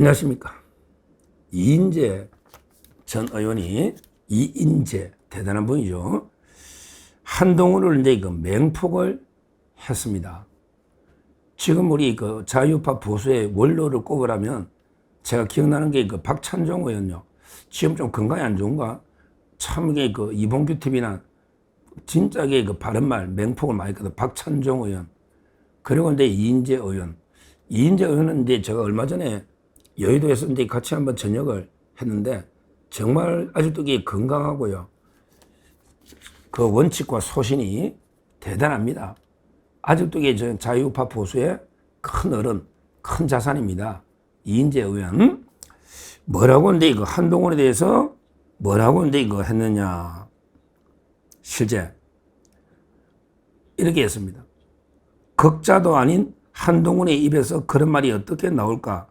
안녕하십니까. 이인재 전 의원이, 이인재 대단한 분이죠. 한동훈을 이제 맹폭을 했습니다. 지금 우리 자유파 보수의 원로를 꼽으라면 제가 기억나는 게 박찬종 의원요. 지금 좀 건강이 안 좋은가? 참 이게 이봉규 TV나 진짜 이게 바른말 맹폭을 많이 했거든. 박찬종 의원. 그리고 이제 이인재 의원. 이인재 의원은 이제 제가 얼마 전에 여의도에서 이제 같이 한번 저녁을 했는데 정말 아직도 이게 건강하고요. 그 원칙과 소신이 대단합니다. 아직도 이게 자유파 보수의 큰 어른, 큰 자산입니다. 이인재 의원. 뭐라고 이제 한동훈에 대해서 뭐라고 이제 했느냐. 실제 이렇게 했습니다. 극자도 아닌 한동훈의 입에서 그런 말이 어떻게 나올까?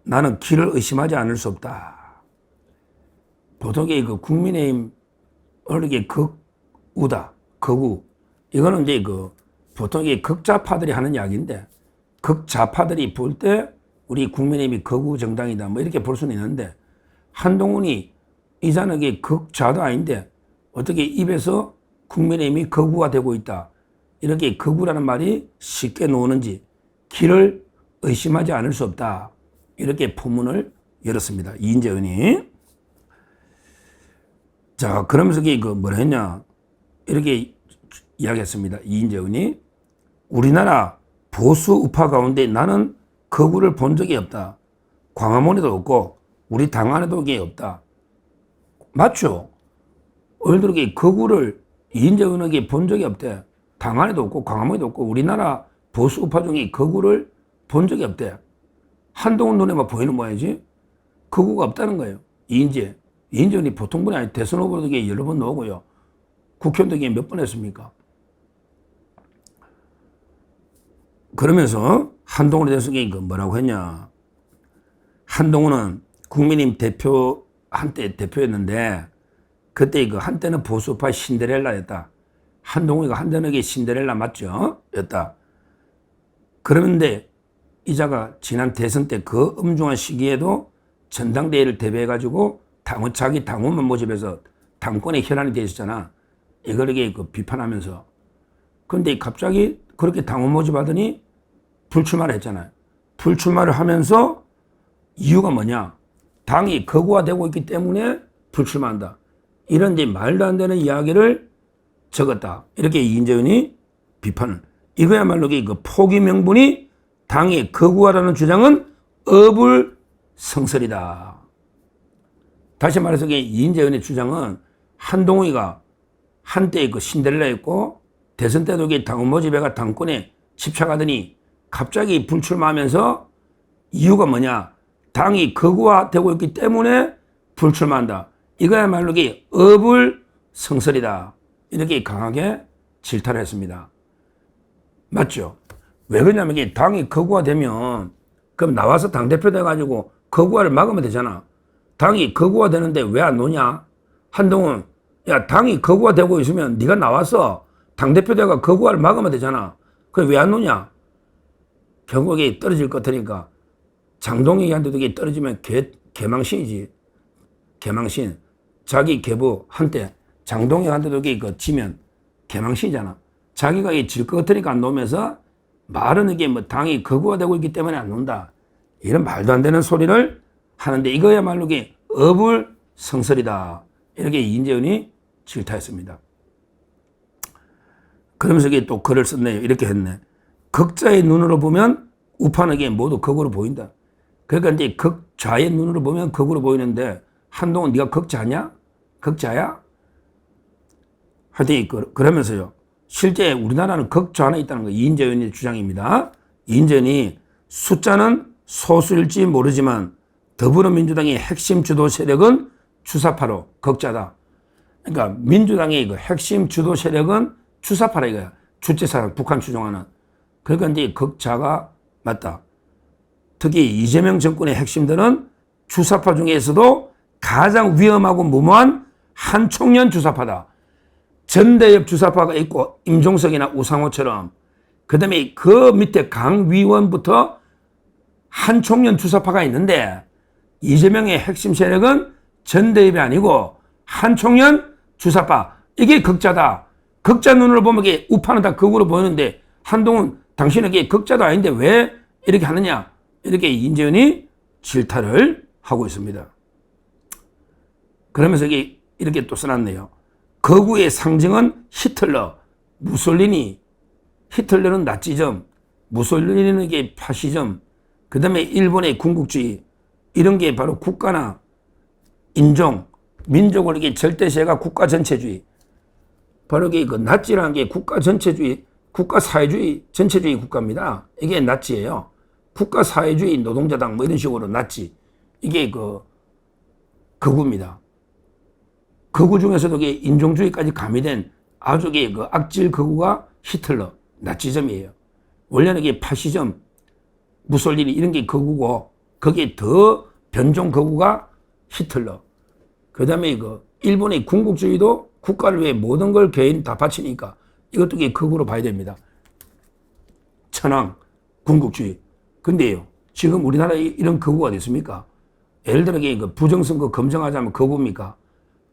나는 길을 의심하지 않을 수 없다. 보통의 국민의힘 이게 극우다, 극우. 이거는 이제 보통 이게 극좌파들이 하는 이야기인데, 극좌파들이 볼 때 우리 국민의힘이 극우 정당이다, 뭐 이렇게 볼 수는 있는데, 한동훈이 이자는 극좌도 아닌데 어떻게 입에서 국민의힘이 극우가 되고 있다, 이렇게 극우라는 말이 쉽게 나오는지 길을 의심하지 않을 수 없다, 이렇게 포문을 열었습니다. 이인재 의원이. 자, 그러면서 뭐라 했냐, 이렇게 이야기했습니다. 이인재 의원이. 우리나라 보수 우파 가운데 나는 극우를 본 적이 없다. 광화문에도 없고 우리 당 안에도 그게 없다. 맞죠? 의원들에게 극우를 이인재 의원에게 본 적이 없대. 당 안에도 없고 광화문에도 없고 우리나라 보수 우파 중에 극우를 본 적이 없대. 한동훈 눈에만 보이는 모양이지 극우가 없다는 거예요. 이인재 의원이 보통 분이 아니고 대선 후보도 여러 번 나오고요. 국회의원도 몇 번 했습니까? 그러면서 한동훈에 대해서 뭐라고 했냐. 한동훈은 국민의힘 대표, 한때 대표였는데 그때 한때는 보수파 신데렐라였다. 한동훈이가 한때는 신데렐라 맞죠? 였다. 그런데 이자가 지난 대선 때 그 엄중한 시기에도 전당대회를 대비해가지고 자기 당원만 모집해서 당권의 혈안이 돼 있었잖아. 이걸 비판하면서. 그런데 갑자기 그렇게 당원 모집하더니 불출마를 했잖아요. 불출마를 하면서 이유가 뭐냐. 당이 극우화되고 있기 때문에 불출마한다. 이런 이제 말도 안 되는 이야기를 적었다. 이렇게 이인재 의원이 비판을. 이거야말로 포기 명분이 당의 극우화라는 주장은 어불성설이다. 다시 말해서 이인재 의원의 주장은 한동훈이가 한때 신데렐라였고 대선 때도 당원 모집회가 당권에 집착하더니 갑자기 불출마하면서 이유가 뭐냐. 당이 극우화되고 있기 때문에 불출마한다. 이거야말로 어불성설이다. 이렇게 강하게 질타를 했습니다. 맞죠? 왜 그러냐면 당이 극우화되면 그럼 나와서 당대표 돼가지고 극우화를 막으면 되잖아. 당이 극우화되는데 왜 안 노냐? 한동훈, 야, 당이 극우화되고 있으면 네가 나와서 당대표 돼가 극우화를 막으면 되잖아. 그래 왜 안 노냐? 결국에 떨어질 것 같으니까 장동익한테도 떨어지면 개망신이지. 개망신. 자기 계부 한때 장동익한테도 지면 개망신이잖아. 자기가 질 것 같으니까 안 놓으면서 말은 당이 극우화되고 있기 때문에 안 논다. 이런 말도 안 되는 소리를 하는데 이거야말로 어불성설이다. 이렇게 이인재 의원이 질타했습니다. 그러면서 또 글을 썼네요. 이렇게 했네. 극자의 눈으로 보면 우파는 모두 극우로 보인다. 그러니까 이제 극좌의 눈으로 보면 극우로 보이는데 한동훈 네가 극자냐? 극자야? 하여튼 그러면서요. 실제 우리나라는 극좌안에 있다는 거 이인재 의원의 주장입니다. 이인재 의원이 숫자는 소수일지 모르지만 더불어민주당의 핵심 주도 세력은 주사파로 극자다. 그러니까 민주당의 핵심 주도 세력은 주사파라 이거야. 주체사상 북한 추종하는. 그러니까 이제 극자가 맞다. 특히 이재명 정권의 핵심들은 주사파 중에서도 가장 위험하고 무모한 한총련 주사파다. 전대협 주사파가 있고 임종석이나 우상호처럼 그다음에 그 밑에 강 위원부터 한총련 주사파가 있는데 이재명의 핵심 세력은 전대협이 아니고 한총련 주사파. 이게 극자다. 극자 눈으로 보면 이게 우파는 다 극으로 보이는데 한동훈 당신에게 극자도 아닌데 왜 이렇게 하느냐. 이렇게 이인재현이 질타를 하고 있습니다. 그러면서 이렇게 또 써놨네요. 거구의 상징은 히틀러, 무솔리니. 히틀러는 나치즘, 무솔리니는 이게 파시즘, 그 다음에 일본의 군국주의. 이런 게 바로 국가나 인종, 민족을 이게 절대시해가 국가 전체주의. 바로 이게 그 나치라는 게 국가 전체주의, 국가 사회주의, 전체주의 국가입니다. 이게 나치예요. 국가 사회주의 노동자당 뭐 이런 식으로 나치. 이게 극우입니다. 극우 중에서도 이게 인종주의까지 가미된 아주 그 악질 극우가 히틀러, 나치즘이에요. 원래는 이게 파시즘, 무솔리니 이런 게 극우고 거기에 더 변종 극우가 히틀러. 그 다음에 일본의 군국주의도 국가를 위해 모든 걸 개인 다 바치니까 이것도 이게 극우로 봐야 됩니다. 천황, 군국주의. 근데요, 지금 우리나라에 이런 극우가 됐습니까? 예를 들어 부정선거 검증하자면 극우입니까?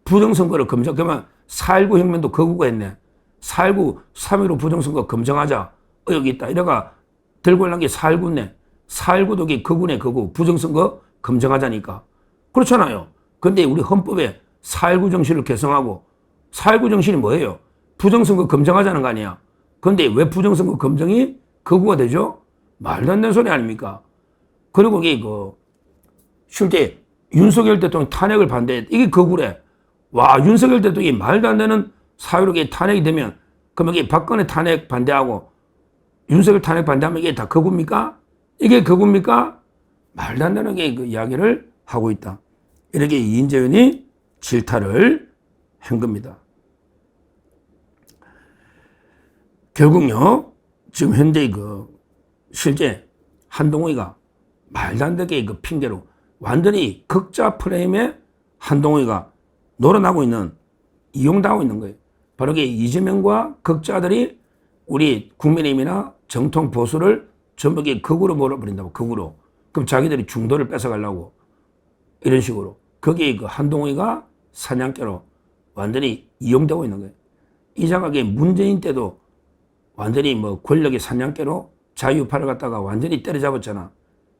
부정선거를 그러면 4.19 혁명도 극우가 했네. 4.19, 3.15 부정선거 검증하자. 여기 있다. 이래가 들고 올라간 게 4.19네. 4.19도 이게 극우네, 극우. 부정선거 검증하자니까. 그렇잖아요. 근데 우리 헌법에 4.19 정신을 개성하고 4.19 정신이 뭐예요? 부정선거 검증하자는 거 아니야. 근데 왜 부정선거 검증이 극우가 되죠? 말도 안 되는 소리 아닙니까? 그리고 이게 실제 윤석열 대통령 탄핵을 반대해. 이게 극우래. 와, 윤석열 대통령이 말도 안 되는 사유로 탄핵이 되면 그럼 이게 박근혜 탄핵 반대하고 윤석열 탄핵 반대하면 이게 다 극우입니까? 이게 극우입니까? 말도 안 되는 게 이야기를 하고 있다. 이렇게 이인재현이 질타를 한 겁니다. 결국요, 지금 현재 실제 한동훈이가 말도 안 되게 핑계로 완전히 극자 프레임에 한동훈이가 놀아나고 있는, 이용당하고 있는 거예요. 바로 이게 이재명과 극자들이 우리 국민의힘이나 정통 보수를 전부 극으로 몰아버린다고, 극으로. 그럼 자기들이 중도를 뺏어가려고. 이런 식으로. 거기에 한동훈이가 사냥개로 완전히 이용되고 있는 거예요. 이상하게 문재인 때도 완전히 권력의 사냥개로 자유파를 갖다가 완전히 때려잡았잖아.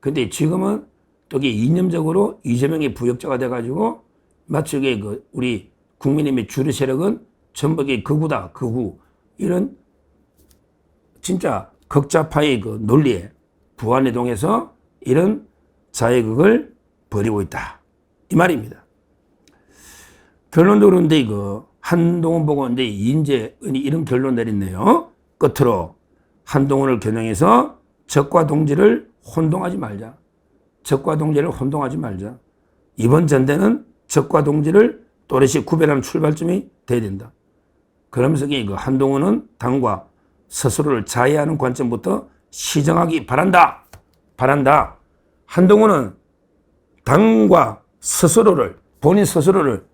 근데 지금은 또 이념적으로 이재명의 부역자가 돼가지고 마치 우리 국민의힘의 주류 세력은 전부 극우다, 극우. 이런 진짜 극자파의 논리에 부안해동해서 이런 자해극을 벌이고 있다. 이 말입니다. 결론적으로 근데 한동훈 보고 이제 이인재은이 이런 결론 내렸네요. 끝으로 한동훈을 겨냥해서 적과 동지를 혼동하지 말자. 적과 동지를 혼동하지 말자. 이번 전대는 적과 동지를 또렷이 구별하는 출발점이 돼야 된다. 그러면서 한동훈은 당과 스스로를 자해하는 관점부터 시정하기 바란다. 바란다. 한동훈은 당과 스스로를, 본인 스스로를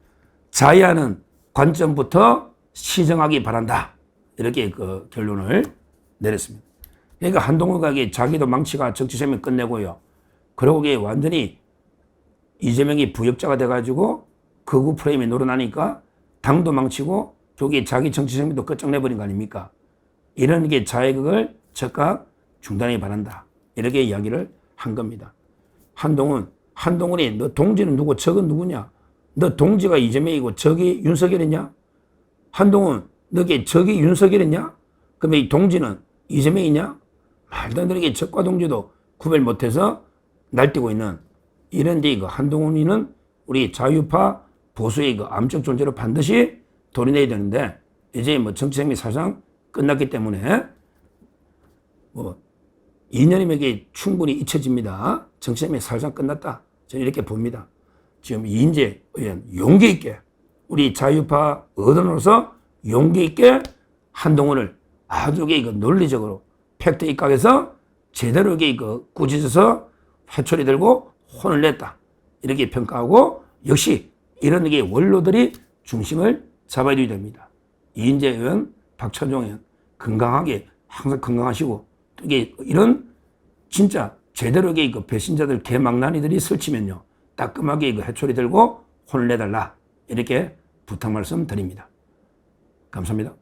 자해하는 관점부터 시정하기 바란다. 이렇게 결론을 내렸습니다. 그러니까 한동훈가 자기도 망치가 정치생명 끝내고요. 그러고 완전히 이재명이 부역자가 돼가지고 극우 프레임에 놀아나니까 당도 망치고 저기 자기 정치생명도 끝장내버린 거 아닙니까? 이런 자해극을 즉각 중단하기 바란다. 이렇게 이야기를 한 겁니다. 한동훈이 너 동지는 누구, 적은 누구냐? 너 동지가 이재명이고 적이 윤석열이냐? 한동훈, 너게 적이 윤석열이냐? 그러면 이 동지는 이재명이냐? 말도 안 되는 적과 동지도 구별 못해서 날뛰고 있는 이런데 한동훈이는 우리 자유파 보수의 암적 존재로 반드시 도려내야 되는데 이제 정치생명이 사실상 끝났기 때문에 2년이면 충분히 잊혀집니다. 정치생명이 사실상 끝났다. 저는 이렇게 봅니다. 지금 이인재 의원 용기 있게 우리 자유파 의원으로서 용기 있게 한동훈을 아주 논리적으로 팩트 입각해서 제대로 꾸짖어서 회초리 들고 혼을 냈다. 이렇게 평가하고 역시 이런 원로들이 중심을 잡아야 됩니다. 이인재 의원, 박찬종 의원 건강하게 항상 건강하시고 이런 진짜 제대로 이거 배신자들 개망나니들이 설치면요 따끔하게 이거 해초리 들고 혼을 내달라 이렇게 부탁 말씀 드립니다. 감사합니다.